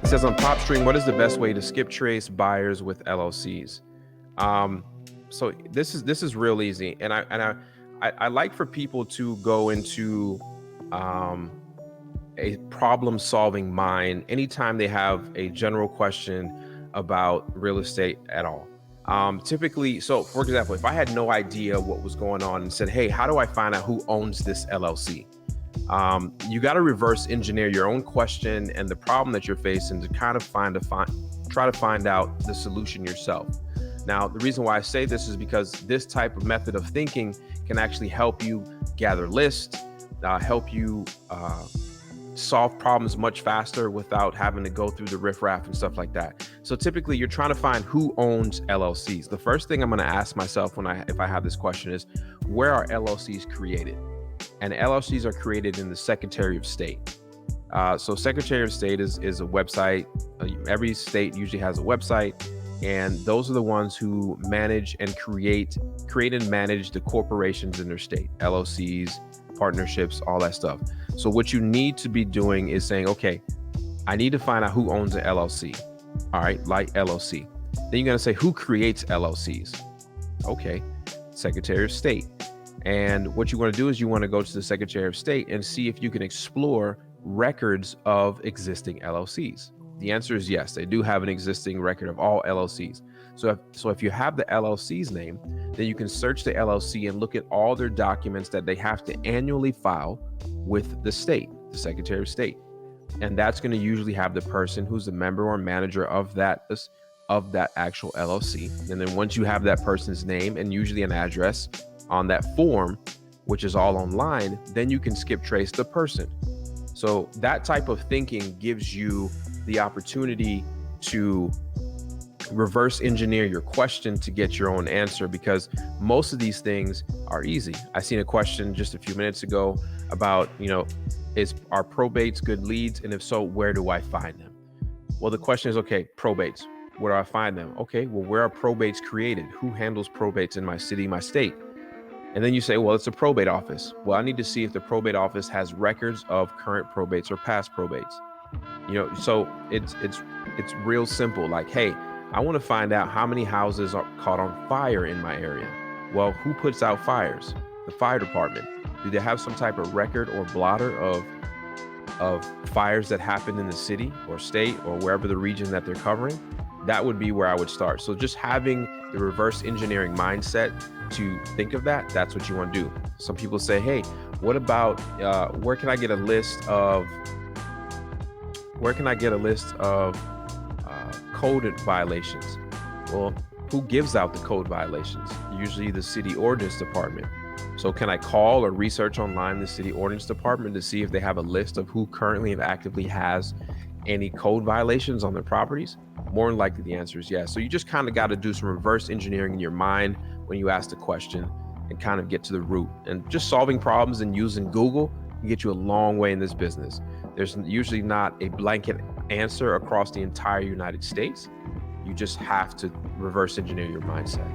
It says on PopStream, what is the best way to skip trace buyers with LLCs? So this is real easy, and I like for people to go into a problem solving mind anytime they have a general question about real estate at all. Typically, so for example, if I had no idea what was going on and said, hey, how do I find out who owns this LLC? You got to reverse engineer your own question and the problem that you're facing to kind of try to find out the solution yourself. Now, the reason why I say this is because this type of method of thinking can actually help you gather lists, help you solve problems much faster without having to go through the riffraff and stuff like that. So typically you're trying to find who owns LLCs. The first thing I'm going to ask myself if I have this question is, where are LLCs created? And LLCs are created in the Secretary of State. So Secretary of State is a website. Every state usually has a website, and those are the ones who manage and create and manage the corporations in their state, LLCs, partnerships, all that stuff. So what you need to be doing is saying, okay, I need to find out who owns an LLC. All right, like LLC. Then you're going to say, who creates LLCs? Okay, Secretary of State. And what you want to do is you want to go to the Secretary of State and see if you can explore records of existing LLCs. The answer is yes, they do have an existing record of all LLCs. So if you have the LLC's name, then you can search the LLC and look at all their documents that they have to annually file with the state, the Secretary of State. And that's going to usually have the person who's the member or manager of that actual LLC. And then once you have that person's name and usually an address on that form, which is all online, then you can skip trace the person. So that type of thinking gives you the opportunity to reverse engineer your question to get your own answer, because most of these things are easy. I seen a question just a few minutes ago about, are probates good leads? And if so, where do I find them? Well, the question is, okay, probates, where do I find them? Okay, well, where are probates created? Who handles probates in my city, my state? And then you say, well, it's a probate office. Well, I need to see if the probate office has records of current probates or past probates. So it's real simple. Like, hey, I want to find out how many houses are caught on fire in my area. Well, who puts out fires? The fire department. Do they have some type of record or blotter of fires that happen in the city or state or wherever the region that they're covering? That would be where I would start. So just having the reverse engineering mindset to think of that, that's what you want to do. Some people say, hey, what about where can I get a list of code violations? Well, who gives out the code violations? Usually the city ordinance department. So can I call or research online the city ordinance department to see if they have a list of who currently and actively has any code violations on their properties? More than likely the answer is yes. So you just kind of got to do some reverse engineering in your mind when you ask the question and kind of get to the root. And just solving problems and using Google can get you a long way in this business. There's usually not a blanket answer across the entire United States. You just have to reverse engineer your mindset.